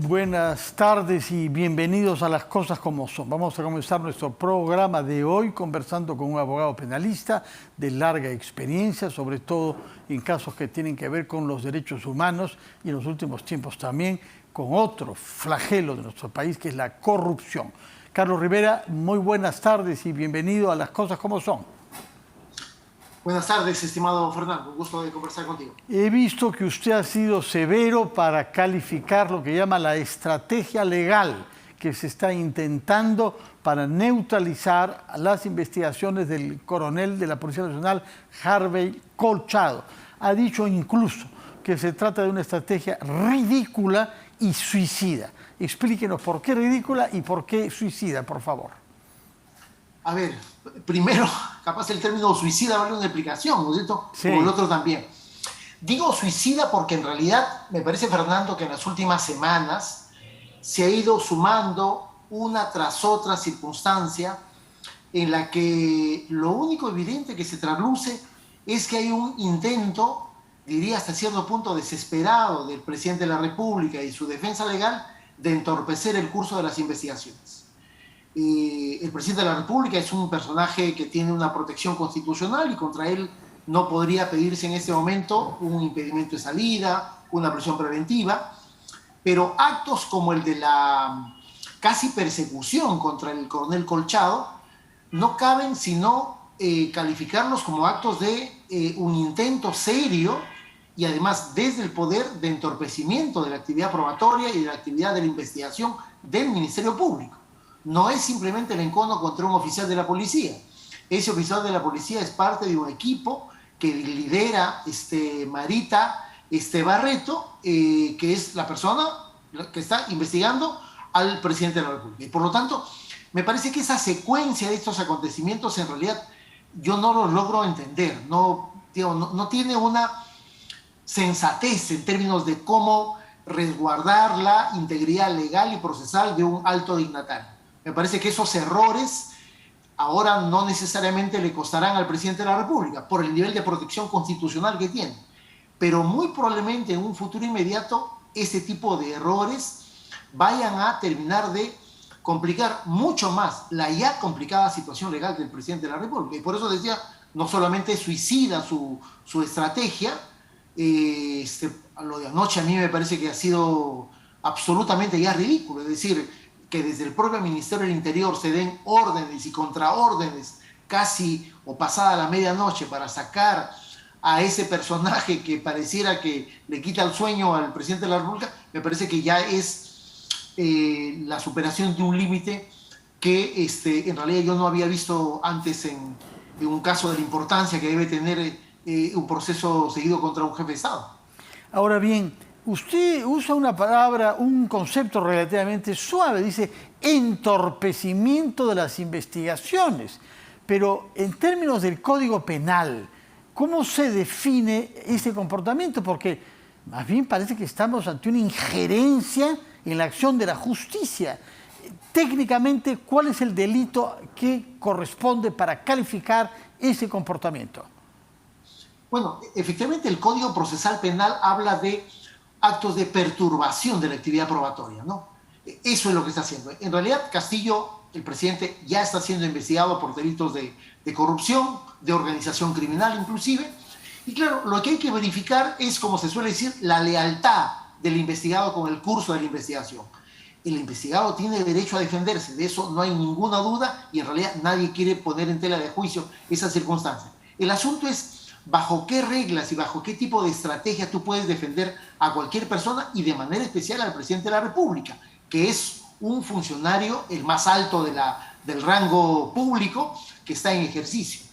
Buenas tardes y bienvenidos a Las Cosas Como Son. Vamos a comenzar nuestro programa de hoy conversando con un abogado penalista de larga experiencia, sobre todo en casos que tienen que ver con los derechos humanos y en los últimos tiempos también con otro flagelo de nuestro país, que es la corrupción. Carlos Rivera, muy buenas tardes y bienvenido a Las Cosas Como Son. Buenas tardes, estimado Fernando. Un gusto de conversar contigo. He visto que usted ha sido severo para calificar lo que llama la estrategia legal que se está intentando para neutralizar las investigaciones del coronel de la Policía Nacional, Harvey Colchado. Ha dicho incluso que se trata de una estrategia ridícula y suicida. Explíquenos por qué ridícula y por qué suicida, por favor. A ver, primero, capaz el término suicida vale una explicación, ¿no es cierto? Sí. Como el otro también. Digo suicida porque en realidad me parece, Fernando, que en las últimas semanas se ha ido sumando una tras otra circunstancia en la que lo único evidente que se trasluce es que hay un intento, diría hasta cierto punto desesperado, del presidente de la República y su defensa legal de entorpecer el curso de las investigaciones. El presidente de la República es un personaje que tiene una protección constitucional y contra él no podría pedirse en este momento un impedimento de salida, una prisión preventiva, pero actos como el de la casi persecución contra el coronel Colchado no caben sino calificarlos como actos de un intento serio y además desde el poder de entorpecimiento de la actividad probatoria y de la actividad de la investigación del Ministerio Público. No es simplemente el encono contra un oficial de la policía. Ese oficial de la policía es parte de un equipo que lidera Marita Barreto, que es la persona que está investigando al presidente de la República. Y por lo tanto, me parece que esa secuencia de estos acontecimientos en realidad yo no los logro entender. No tiene una sensatez en términos de cómo resguardar la integridad legal y procesal de un alto dignatario. Me parece que esos errores ahora no necesariamente le costarán al presidente de la República por el nivel de protección constitucional que tiene, pero muy probablemente en un futuro inmediato este tipo de errores vayan a terminar de complicar mucho más la ya complicada situación legal del presidente de la República. Y por eso decía, no solamente suicida su estrategia, lo de anoche a mí me parece que ha sido absolutamente ya ridículo, es decir, que desde el propio Ministerio del Interior se den órdenes y contraórdenes casi o pasada la medianoche para sacar a ese personaje que pareciera que le quita el sueño al presidente de la República, me parece que ya es la superación de un límite que en realidad yo no había visto antes en un caso de la importancia que debe tener un proceso seguido contra un jefe de Estado. Ahora bien, usted usa una palabra, un concepto relativamente suave, dice entorpecimiento de las investigaciones, pero en términos del Código Penal, ¿cómo se define ese comportamiento? Porque más bien parece que estamos ante una injerencia en la acción de la justicia. Técnicamente, ¿cuál es el delito que corresponde para calificar ese comportamiento? Bueno, efectivamente el Código Procesal Penal habla de actos de perturbación de la actividad probatoria, ¿no? Eso es lo que está haciendo. En realidad, Castillo, el presidente, ya está siendo investigado por delitos de corrupción, de organización criminal inclusive. Y claro, lo que hay que verificar es, como se suele decir, la lealtad del investigado con el curso de la investigación. El investigado tiene derecho a defenderse, de eso no hay ninguna duda y en realidad nadie quiere poner en tela de juicio esa circunstancia. El asunto es bajo qué reglas y bajo qué tipo de estrategia tú puedes defender a cualquier persona y de manera especial al presidente de la República, que es un funcionario el más alto del rango público que está en ejercicio.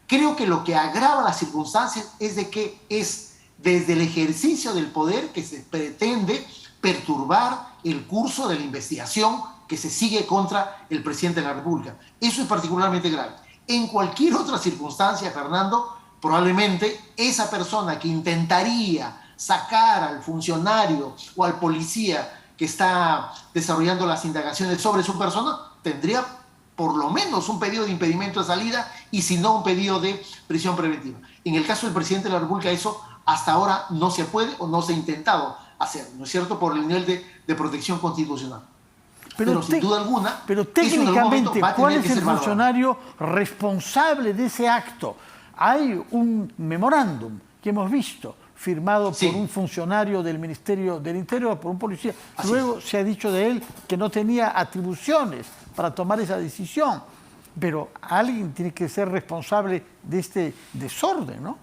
Creo que lo que agrava las circunstancias es de que es desde el ejercicio del poder que se pretende perturbar el curso de la investigación que se sigue contra el presidente de la República. Eso es particularmente grave. En cualquier otra circunstancia, Fernando, probablemente esa persona que intentaría sacar al funcionario o al policía que está desarrollando las indagaciones sobre su persona tendría por lo menos un pedido de impedimento de salida y si no un pedido de prisión preventiva. En el caso del presidente de la República eso hasta ahora no se puede o no se ha intentado hacer, ¿no es cierto?, por el nivel de protección constitucional. Pero Sin duda alguna, pero eso en algún momento técnicamente, va a ¿cuál tener es que el ser valorado. funcionario responsable de ese acto? Hay un memorándum que hemos visto, firmado Sí. por un funcionario del Ministerio del Interior, por un policía. Así Luego se ha dicho de él que no tenía atribuciones para tomar esa decisión. Pero alguien tiene que ser responsable de este desorden, ¿no?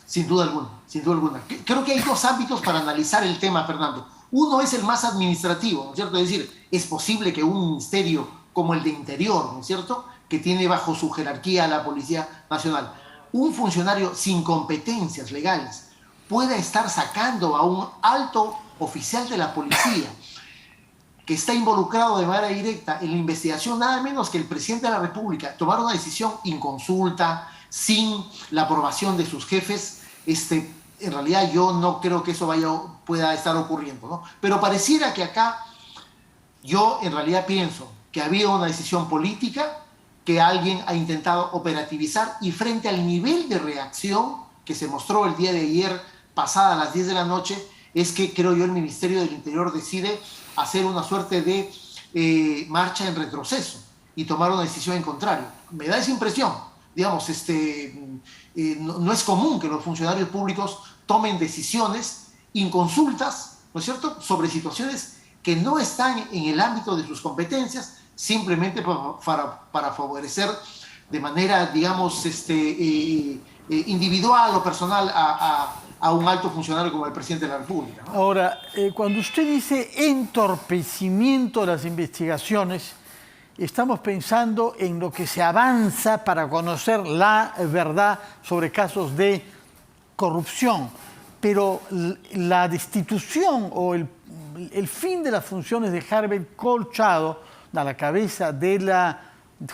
Sin duda alguna, sin duda alguna. Creo que hay dos ámbitos para analizar el tema, Fernando. Uno es el más administrativo, ¿no es cierto? Es decir, es posible que un ministerio como el de Interior, ¿no es cierto?, que tiene bajo su jerarquía a la Policía Nacional, un funcionario sin competencias legales pueda estar sacando a un alto oficial de la policía que está involucrado de manera directa en la investigación, nada menos que el presidente de la República, tomar una decisión inconsulta, sin la aprobación de sus jefes, en realidad yo no creo que eso pueda estar ocurriendo, ¿no? Pero pareciera que acá yo en realidad pienso que había una decisión política que alguien ha intentado operativizar, y frente al nivel de reacción que se mostró el día de ayer, pasada las 10 de la noche, es que creo yo el Ministerio del Interior decide hacer una suerte de marcha en retroceso y tomar una decisión en contrario. Me da esa impresión. Digamos, no es común que los funcionarios públicos tomen decisiones inconsultas, ¿no es cierto?, sobre situaciones que no están en el ámbito de sus competencias, simplemente para favorecer de manera, digamos, individual o personal a un alto funcionario como el presidente de la República, ¿no? Ahora, cuando usted dice entorpecimiento de las investigaciones, estamos pensando en lo que se avanza para conocer la verdad sobre casos de corrupción, pero la destitución o el fin de las funciones de Harvey Colchado a la cabeza de la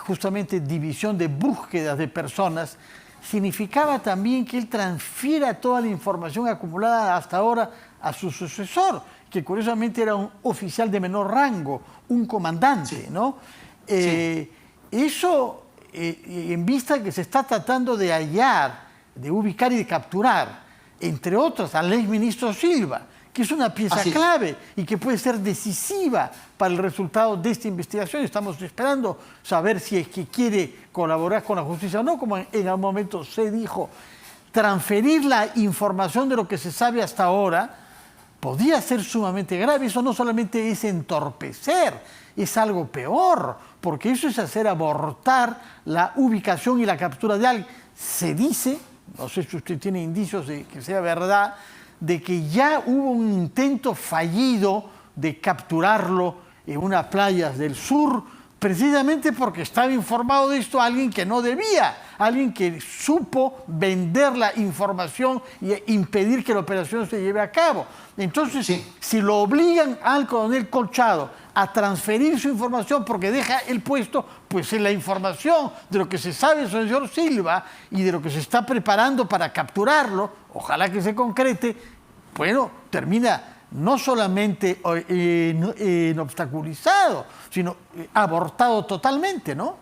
justamente división de búsquedas de personas significaba también que él transfiera toda la información acumulada hasta ahora a su sucesor, que curiosamente era un oficial de menor rango, un comandante, Sí. ¿no? Sí. Eso, en vista que se está tratando de hallar, de ubicar y de capturar, entre otras, al exministro Silva, que es una pieza Así es. clave y que puede ser decisiva para el resultado de esta investigación. Estamos esperando saber si es que quiere colaborar con la justicia o no, como en algún momento se dijo. Transferir la información de lo que se sabe hasta ahora podía ser sumamente grave. Eso no solamente es entorpecer, es algo peor, porque eso es hacer abortar la ubicación y la captura de alguien. Se dice, no sé si usted tiene indicios de que sea verdad, de que ya hubo un intento fallido de capturarlo en unas playas del sur, precisamente porque estaba informado de esto alguien que no debía, alguien que supo vender la información e impedir que la operación se lleve a cabo. Entonces, Sí. si lo obligan al coronel Colchado a transferir su información porque deja el puesto, pues es la información de lo que se sabe del señor Silva y de lo que se está preparando para capturarlo, ojalá que se concrete, bueno, termina no solamente obstaculizado, sino abortado totalmente, ¿no?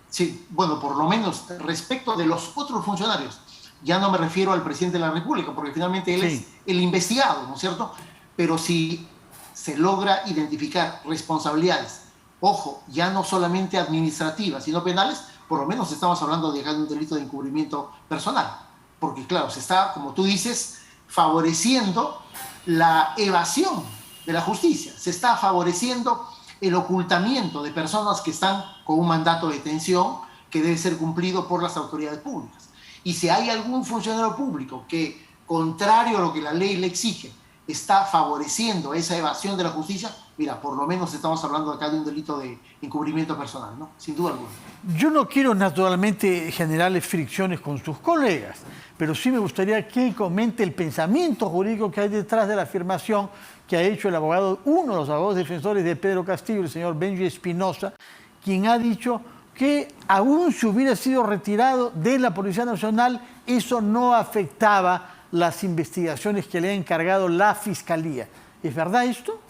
Sí, bueno, por lo menos respecto de los otros funcionarios, ya no me refiero al presidente de la República, porque finalmente él Sí. es el investigado, ¿no es cierto? Pero si se logra identificar responsabilidades, ojo, ya no solamente administrativas, sino penales, por lo menos estamos hablando de un delito de encubrimiento personal, porque claro, se está, como tú dices, favoreciendo la evasión de la justicia, se está favoreciendo el ocultamiento de personas que están con un mandato de detención que debe ser cumplido por las autoridades públicas. Y si hay algún funcionario público que, contrario a lo que la ley le exige, está favoreciendo esa evasión de la justicia, mira, por lo menos estamos hablando acá de un delito de encubrimiento personal, ¿no? Sin duda alguna. Yo no quiero naturalmente generarle fricciones con sus colegas, pero sí me gustaría que comente el pensamiento jurídico que hay detrás de la afirmación que ha hecho el abogado, uno de los abogados defensores de Pedro Castillo, el señor Benji Espinosa, quien ha dicho que aún si hubiera sido retirado de la Policía Nacional, eso no afectaba las investigaciones que le ha encargado la Fiscalía. ¿Es verdad esto?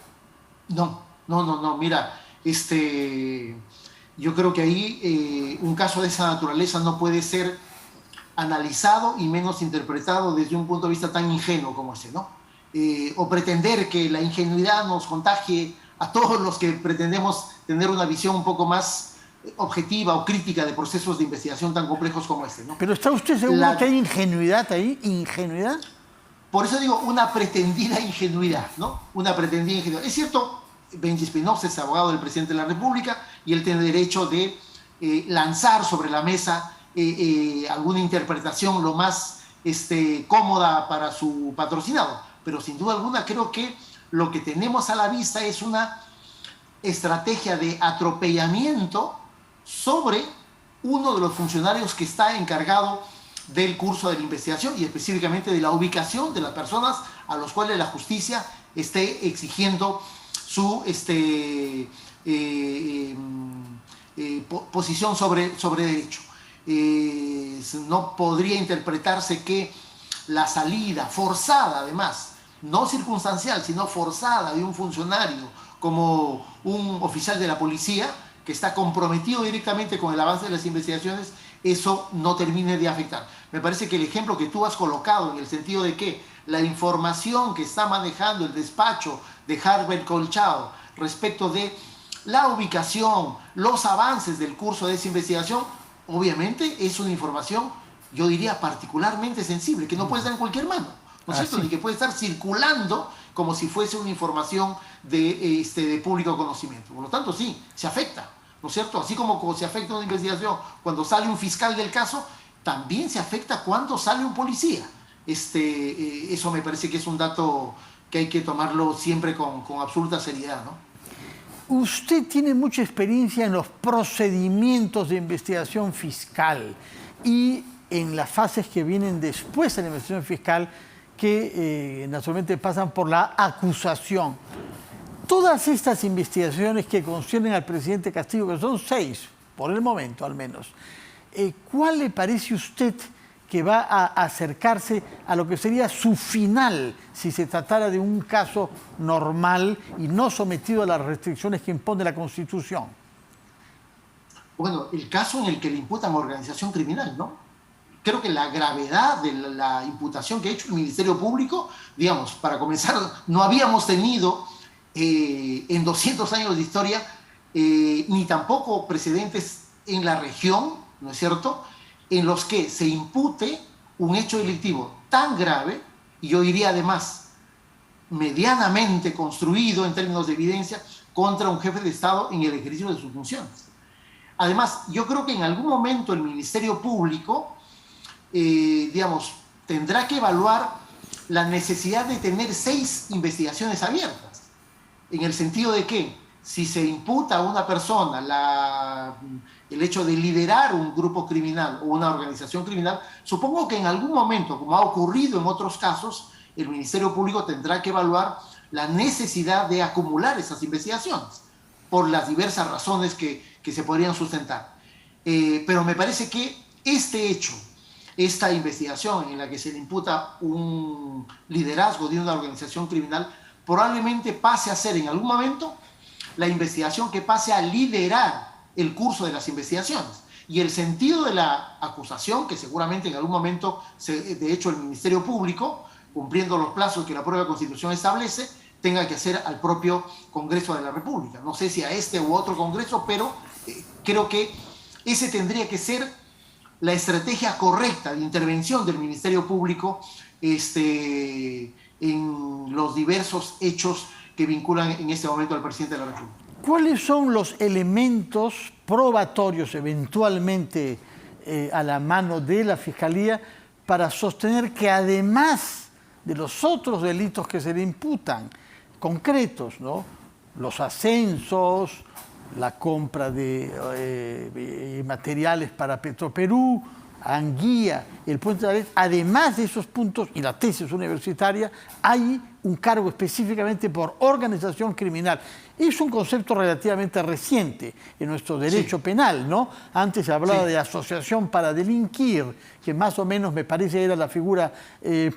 No, mira, yo creo que ahí un caso de esa naturaleza no puede ser analizado y menos interpretado desde un punto de vista tan ingenuo como ese, ¿no? o pretender que la ingenuidad nos contagie a todos los que pretendemos tener una visión un poco más objetiva o crítica de procesos de investigación tan complejos como este, ¿no? ¿Pero está usted seguro que hay ingenuidad ahí? ¿Ingenuidad? Por eso digo, una pretendida ingenuidad, ¿no? Una pretendida ingenuidad. Es cierto, Benji Espinosa es abogado del presidente de la República y él tiene derecho de lanzar sobre la mesa alguna interpretación lo más cómoda para su patrocinado. Pero sin duda alguna creo que lo que tenemos a la vista es una estrategia de atropellamiento sobre uno de los funcionarios que está encargado del curso de la investigación y específicamente de la ubicación de las personas a los cuales la justicia esté exigiendo su posición sobre derecho. No podría interpretarse que la salida forzada, además, no circunstancial, sino forzada de un funcionario como un oficial de la policía que está comprometido directamente con el avance de las investigaciones, eso no termine de afectar. Me parece que el ejemplo que tú has colocado en el sentido de que la información que está manejando el despacho de Harvey Colchado respecto de la ubicación, los avances del curso de esa investigación, obviamente es una información, yo diría, particularmente sensible, que no puede estar en cualquier mano, ¿no es cierto? Ni que puede estar circulando como si fuese una información de público conocimiento. Por lo tanto, sí, se afecta, ¿no es cierto? Así como se afecta una investigación cuando sale un fiscal del caso, también se afecta cuando sale un policía. Eso me parece que es un dato que hay que tomarlo siempre con absoluta seriedad, ¿no? Usted tiene mucha experiencia en los procedimientos de investigación fiscal y en las fases que vienen después de la investigación fiscal que naturalmente pasan por la acusación. Todas estas investigaciones que conciernen al presidente Castillo, que son 6, por el momento al menos, ¿cuál le parece a usted que va a acercarse a lo que sería su final si se tratara de un caso normal y no sometido a las restricciones que impone la Constitución? Bueno, el caso en el que le imputan organización criminal, ¿no? Creo que la gravedad de la imputación que ha hecho el Ministerio Público, digamos, para comenzar, no habíamos tenido en 200 años de historia ni tampoco precedentes en la región, ¿no es cierto?, en los que se impute un hecho delictivo tan grave, y yo diría además medianamente construido en términos de evidencia, contra un jefe de Estado en el ejercicio de sus funciones. Además, yo creo que en algún momento el Ministerio Público, digamos, tendrá que evaluar la necesidad de tener 6 investigaciones abiertas, en el sentido de que si se imputa a una persona el hecho de liderar un grupo criminal o una organización criminal, supongo que en algún momento, como ha ocurrido en otros casos, el Ministerio Público tendrá que evaluar la necesidad de acumular esas investigaciones por las diversas razones que se podrían sustentar. Pero me parece que este hecho, esta investigación en la que se le imputa un liderazgo de una organización criminal, probablemente pase a ser en algún momento la investigación que pase a liderar el curso de las investigaciones. Y el sentido de la acusación, que seguramente en algún momento, de hecho, el Ministerio Público, cumpliendo los plazos que la propia Constitución establece, tenga que hacer al propio Congreso de la República. No sé si a este u otro Congreso, pero creo que ese tendría que ser la estrategia correcta de intervención del Ministerio Público en los diversos hechos que vinculan en este momento al presidente de la República. ¿Cuáles son los elementos probatorios eventualmente a la mano de la Fiscalía para sostener que además de los otros delitos que se le imputan, concretos, ¿no?, los ascensos, la compra de materiales para Petroperú, Anguía, el Puente de la Ley, además de esos puntos y la tesis universitaria, hay un cargo específicamente por organización criminal? Es un concepto relativamente reciente en nuestro derecho penal, ¿no? Antes se hablaba de asociación para delinquir, que más o menos me parece era la figura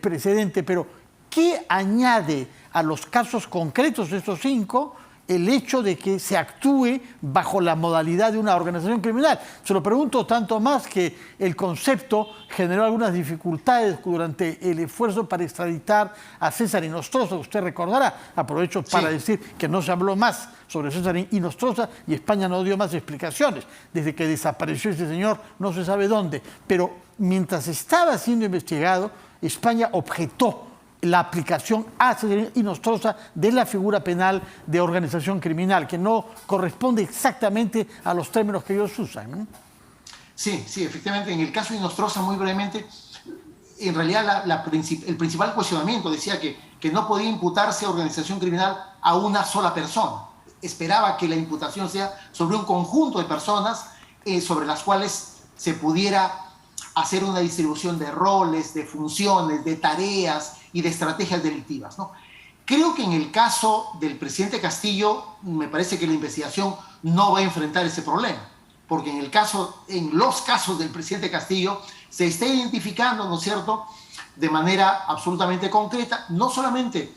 precedente, pero ¿qué añade a los casos concretos de estos 5 el hecho de que se actúe bajo la modalidad de una organización criminal. Se lo pregunto tanto más que el concepto generó algunas dificultades durante el esfuerzo para extraditar a César Inostroza. Usted recordará, aprovecho para decir que no se habló más sobre César Inostroza y España no dio más explicaciones. Desde que desapareció ese señor no se sabe dónde. Pero mientras estaba siendo investigado, España objetó la aplicación a César Inostroza de la figura penal de organización criminal, que no corresponde exactamente a los términos que ellos usan, ¿no? Sí, sí, efectivamente, en el caso de Inostroza, muy brevemente, en realidad el principal cuestionamiento decía que no podía imputarse organización criminal a una sola persona. Esperaba que la imputación sea sobre un conjunto de personas sobre las cuales se pudiera hacer una distribución de roles, de funciones, de tareas y de estrategias delictivas, ¿no? Creo que en el caso del presidente Castillo, me parece que la investigación no va a enfrentar ese problema, porque en los casos del presidente Castillo se está identificando, ¿no es cierto?, de manera absolutamente concreta, no solamente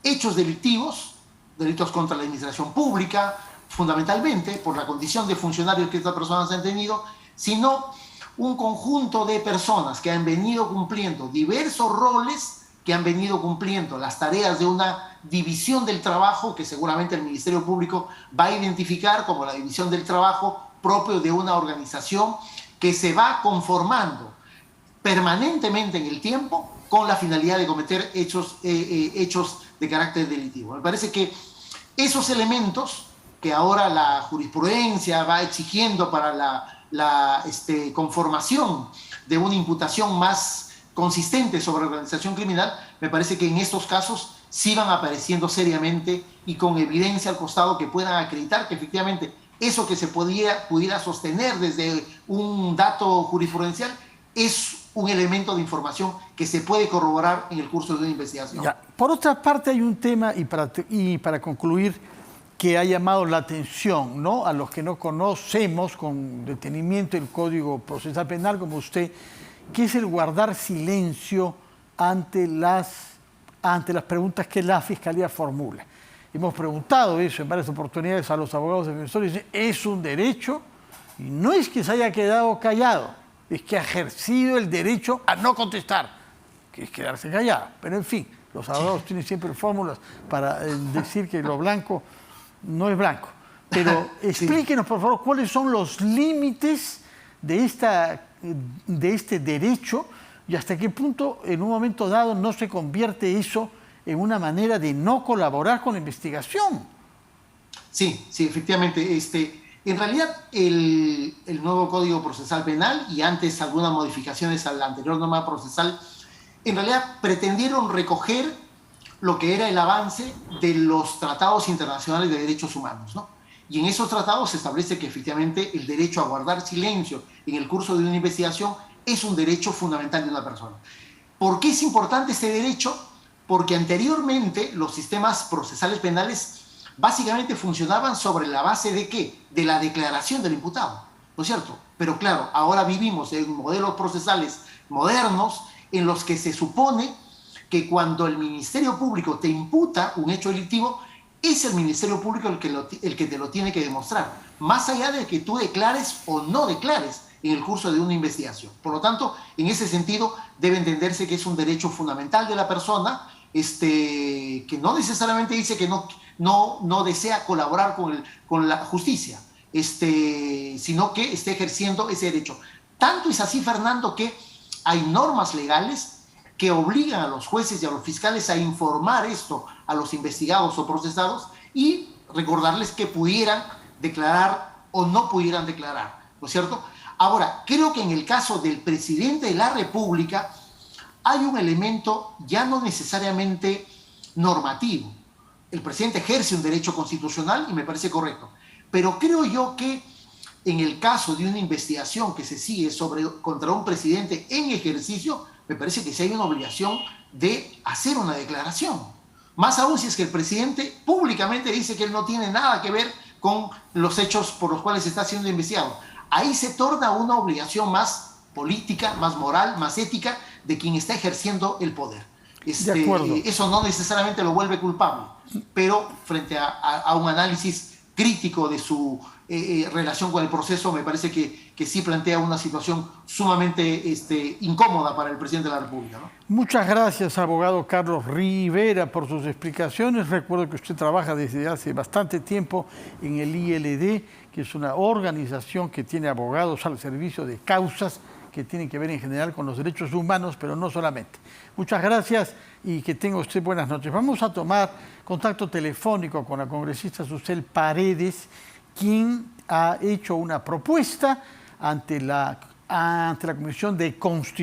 hechos delictivos, delitos contra la administración pública, fundamentalmente por la condición de funcionarios que estas personas han tenido, sino un conjunto de personas que han venido cumpliendo diversos roles, que han venido cumpliendo las tareas de una división del trabajo que seguramente el Ministerio Público va a identificar como la división del trabajo propio de una organización que se va conformando permanentemente en el tiempo con la finalidad de cometer hechos de carácter delictivo. Me parece que esos elementos que ahora la jurisprudencia va exigiendo para la conformación de una imputación más consistente sobre organización criminal, me parece que en estos casos sí van apareciendo seriamente y con evidencia al costado que puedan acreditar que efectivamente eso que se pudiera sostener desde un dato jurisprudencial es un elemento de información que se puede corroborar en el curso de una investigación. Ya. Por otra parte, hay un tema, y para concluir, que ha llamado la atención, ¿no?, a los que no conocemos con detenimiento el Código Procesal Penal como usted, que es el guardar silencio ante las preguntas que la Fiscalía formula. Hemos preguntado eso en varias oportunidades a los abogados defensores, dicen, es un derecho, y no es que se haya quedado callado, es que ha ejercido el derecho a no contestar, que es quedarse callado. Pero en fin, los abogados tienen siempre fórmulas para decir que lo blanco no es blanco. Pero explíquenos, por favor, cuáles son los límites de este derecho y hasta qué punto en un momento dado no se convierte eso en una manera de no colaborar con la investigación. Sí, sí, efectivamente. En realidad, el nuevo Código Procesal Penal y antes algunas modificaciones a la anterior norma procesal, en realidad pretendieron recoger lo que era el avance de los tratados internacionales de derechos humanos, ¿no? Y en esos tratados se establece que efectivamente el derecho a guardar silencio en el curso de una investigación es un derecho fundamental de una persona. ¿Por qué es importante este derecho? Porque anteriormente los sistemas procesales penales básicamente funcionaban sobre la base de ¿qué? De la declaración del imputado, ¿no es cierto? Pero claro, ahora vivimos en modelos procesales modernos en los que se supone que cuando el Ministerio Público te imputa un hecho delictivo, es el Ministerio Público el que te lo tiene que demostrar, más allá de que tú declares o no declares en el curso de una investigación. Por lo tanto, en ese sentido, debe entenderse que es un derecho fundamental de la persona, que no necesariamente dice que no desea colaborar con la justicia, sino que esté ejerciendo ese derecho. Tanto es así, Fernando, que hay normas legales que obligan a los jueces y a los fiscales a informar esto a los investigados o procesados y recordarles que pudieran declarar o no pudieran declarar, ¿no es cierto? Ahora, creo que en el caso del presidente de la República hay un elemento ya no necesariamente normativo. El presidente ejerce un derecho constitucional y me parece correcto, pero creo yo que en el caso de una investigación que se sigue contra un presidente en ejercicio, me parece que sí hay una obligación de hacer una declaración. Más aún si es que el presidente públicamente dice que él no tiene nada que ver con los hechos por los cuales está siendo investigado. Ahí se torna una obligación más política, más moral, más ética de quien está ejerciendo el poder. De acuerdo. Eso no necesariamente lo vuelve culpable, pero frente a un análisis crítico de su relación con el proceso, me parece que sí plantea una situación sumamente incómoda para el presidente de la República, ¿no? Muchas gracias, abogado Carlos Rivera, por sus explicaciones. Recuerdo que usted trabaja desde hace bastante tiempo en el ILD, que es una organización que tiene abogados al servicio de causas que tienen que ver en general con los derechos humanos, pero no solamente. Muchas gracias y que tenga usted buenas noches. Vamos a tomar contacto telefónico con la congresista Susel Paredes, quien ha hecho una propuesta ante la Comisión de Constitución